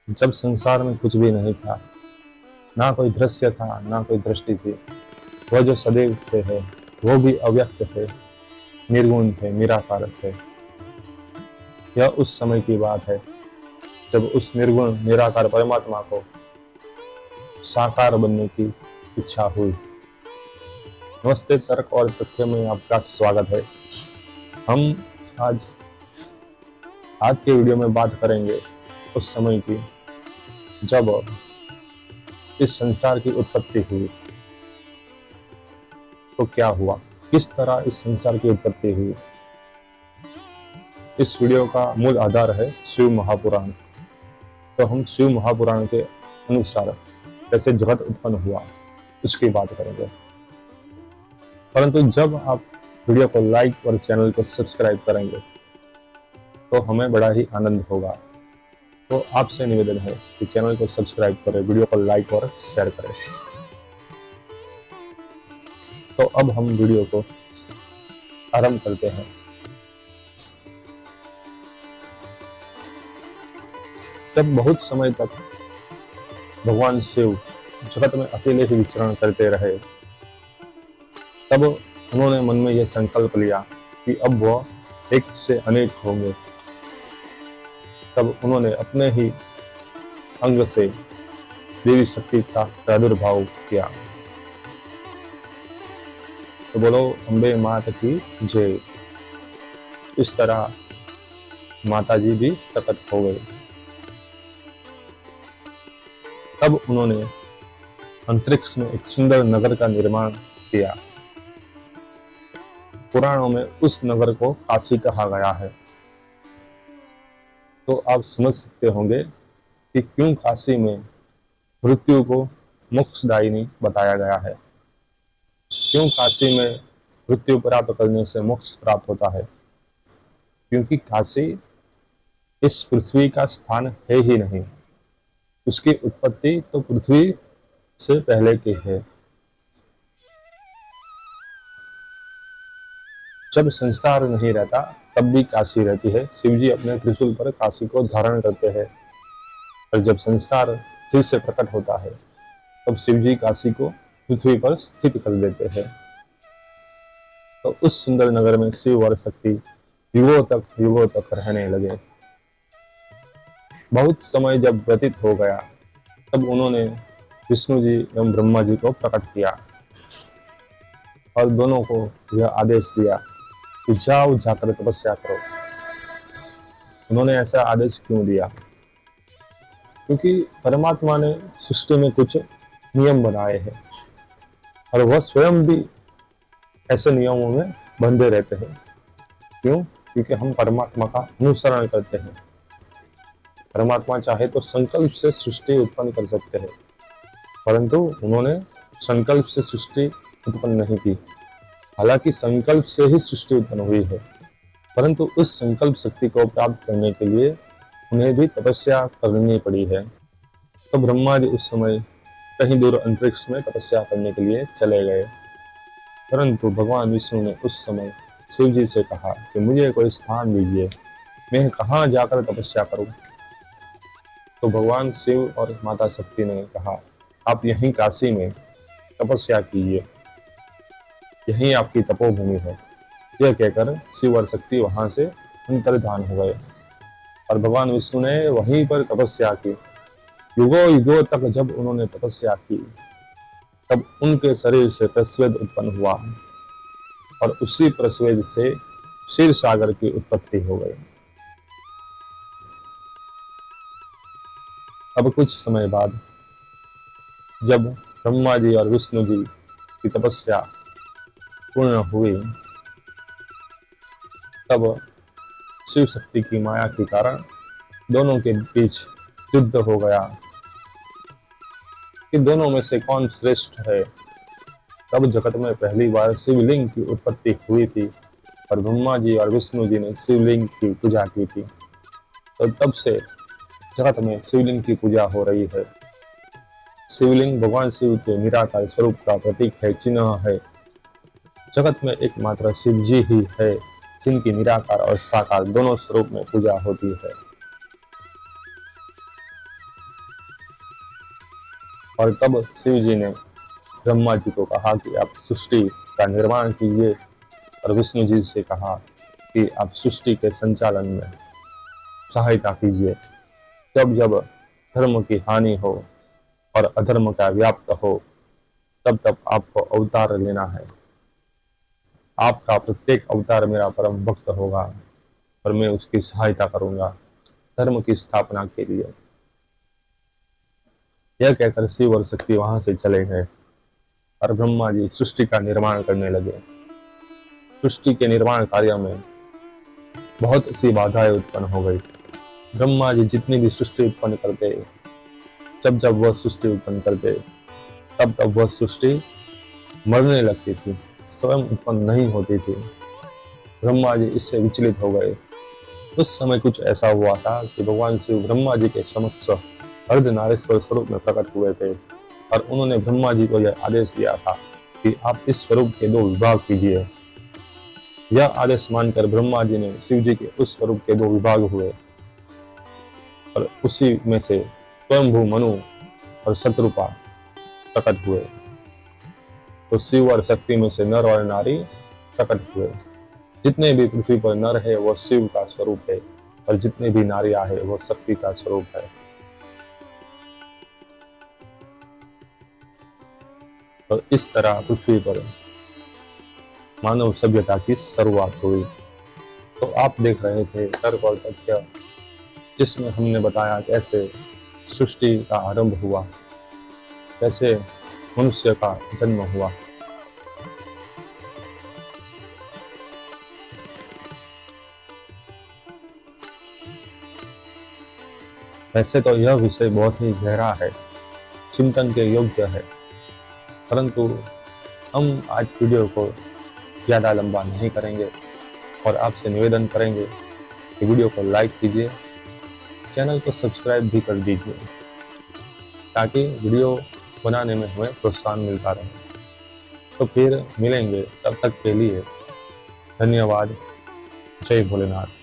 जब संसार में कुछ भी नहीं था, ना कोई दृश्य था, ना कोई दृष्टि थी, वह जो सदैव थे है, वो भी अव्यक्त थे, निर्गुण थे, निराकार थे। यह उस समय की बात है जब उस निर्गुण निराकार परमात्मा को साकार बनने की इच्छा हुई। नमस्ते, तर्क और तथ्य में आपका स्वागत है। हम आज आज के वीडियो में बात करेंगे उस समय की जब इस संसार की उत्पत्ति हुई। तो क्या हुआ, किस तरह इस संसार की उत्पत्ति हुई। इस वीडियो का मूल आधार है शिव महापुराण। तो हम शिव महापुराण के अनुसार कैसे जगत उत्पन्न हुआ उसकी बात करेंगे। परंतु जब आप वीडियो को लाइक और चैनल को सब्सक्राइब करेंगे तो हमें बड़ा ही आनंद होगा। तो आपसे निवेदन है कि चैनल को सब्सक्राइब करें, वीडियो को लाइक और शेयर करें। तो अब हम वीडियो को आरंभ करते हैं। जब बहुत समय तक भगवान शिव जगत में अकेले ही विचरण करते रहे, तब उन्होंने मन में यह संकल्प लिया कि अब वह एक से अनेक होंगे। तब उन्होंने अपने ही अंग से देवी शक्ति का प्रादुर्भाव किया। तो बोलो अम्बे माता की जय। इस तरह माता जी भी प्रकट हो गए। तब उन्होंने अंतरिक्ष में एक सुंदर नगर का निर्माण किया। पुराणों में उस नगर को काशी कहा गया है। तो आप समझ सकते होंगे कि क्यों काशी में मृत्यु को मोक्षदायिनी बताया गया है। क्यों काशी में मृत्यु प्राप्त करने से मोक्ष प्राप्त होता है। क्योंकि काशी इस पृथ्वी का स्थान है ही नहीं। उसकी उत्पत्ति तो पृथ्वी से पहले की है। जब संसार नहीं रहता तब भी काशी रहती है। शिव जी अपने त्रिशूल पर काशी को धारण करते हैं। और जब संसार फिर से प्रकट होता है तब शिव जी काशी को पृथ्वी पर स्थित कर देते हैं। तो उस सुंदर नगर में शिव और शक्ति युगों तक रहने लगे। बहुत समय जब व्यतीत हो गया तब उन्होंने विष्णु जी एवं ब्रह्मा जी को प्रकट किया और दोनों को यह आदेश दिया कि जाओ जाकर तपस्या करो। उन्होंने ऐसा आदेश क्यों दिया? क्योंकि परमात्मा ने सृष्टि में कुछ नियम बनाए हैं और वह स्वयं भी ऐसे नियमों में बंधे रहते हैं। क्यों? क्योंकि हम परमात्मा का अनुसरण करते हैं। परमात्मा चाहे तो संकल्प से सृष्टि उत्पन्न कर सकते हैं, परंतु उन्होंने संकल्प से सृष्टि उत्पन्न नहीं की। हालांकि संकल्प से ही सृष्टि उत्पन्न हुई है, परंतु उस संकल्प शक्ति को प्राप्त करने के लिए उन्हें भी तपस्या करनी पड़ी है। तो ब्रह्मा जी उस समय कहीं दूर अंतरिक्ष में तपस्या करने के लिए चले गए। परंतु भगवान विष्णु ने उस समय शिव जी से कहा कि मुझे कोई स्थान दीजिए, मैं कहाँ जाकर तपस्या करूं। तो भगवान शिव और माता शक्ति ने कहा आप यहीं काशी में तपस्या कीजिए, यहीं आपकी तपोभूमि है। यह कहकर शिव और शक्ति वहां से अंतर्धान हो गए और भगवान विष्णु ने वहीं पर तपस्या की। युगों युगों तक जब उन्होंने तपस्या की तब उनके शरीर से प्रस्वेद उत्पन्न हुआ और उसी प्रस्वेद से क्षीर सागर की उत्पत्ति हो गई। अब कुछ समय बाद जब ब्रह्मा जी और विष्णु जी की तपस्या पूर्ण हुई तब शिव शक्ति की माया के कारण दोनों के बीच युद्ध हो गया कि दोनों में से कौन श्रेष्ठ है। तब जगत में पहली बार शिवलिंग की उत्पत्ति हुई थी और ब्रह्मा जी और विष्णु जी ने शिवलिंग की पूजा की थी। तो तब से जगत में शिवलिंग की पूजा हो रही है। शिवलिंग भगवान शिव के निराकार स्वरूप का प्रतीक है, चिन्ह है। जगत में एकमात्र शिव जी ही है जिनकी निराकार और साकार दोनों स्वरूप में पूजा होती है। और तब शिव जी ने ब्रह्मा जी को कहा कि आप सृष्टि का निर्माण कीजिए, और विष्णु जी से कहा कि आप सृष्टि के संचालन में सहायता कीजिए। जब जब धर्म की हानि हो और अधर्म का व्याप्त हो, तब तब आपको अवतार लेना है। आपका प्रत्येक अवतार मेरा परम भक्त होगा और मैं उसकी सहायता करूंगा धर्म की स्थापना के लिए। यह कहकर शिव और शक्ति वहां से चले गए और ब्रह्मा जी सृष्टि का निर्माण करने लगे। सृष्टि के निर्माण कार्य में बहुत सी बाधाएं उत्पन्न हो गई। ब्रह्मा जी जितनी भी सृष्टि उत्पन्न करते, जब जब वह सृष्टि उत्पन्न करते, तब तब वह सृष्टि मरने लगती थी, स्वयं उत्पन्न नहीं होती थी। ब्रह्मा जी इससे विचलित हो गए। उस समय कुछ ऐसा हुआ था कि भगवान शिव ब्रह्मा जी के समक्ष अर्धनारीश्वर स्वरूप में प्रकट हुए थे, और उन्होंने ब्रह्मा जी को यह आदेश दिया था कि आप इस स्वरूप के 2 विभाग कीजिए। यह आदेश मानकर ब्रह्मा जी ने शिव जी के उस स्वरूप के 2 विभाग हुए, और उसी में से स्वयंभू मनु और शत्रुपा प्रकट हुए। तो शिव और शक्ति में से नर और नारी प्रकट हुए। जितने भी पृथ्वी पर नर है वह शिव का स्वरूप है, और जितने भी नारियां है वह शक्ति का स्वरूप है। तो इस तरह पृथ्वी पर मानव सभ्यता की शुरुआत हुई। तो आप देख रहे थे तर्क और तथ्य, जिसमें हमने बताया कैसे सृष्टि का आरंभ हुआ, कैसे मनुष्य का जन्म हुआ। वैसे तो यह विषय बहुत ही गहरा है, चिंतन के योग्य है, परंतु हम आज वीडियो को ज़्यादा लंबा नहीं करेंगे और आपसे निवेदन करेंगे कि वीडियो को लाइक कीजिए, चैनल को सब्सक्राइब भी कर दीजिए, ताकि वीडियो बनाने में हमें प्रोत्साहन मिलता रहे। तो फिर मिलेंगे, तब तक के लिए धन्यवाद। जय भोलेनाथ।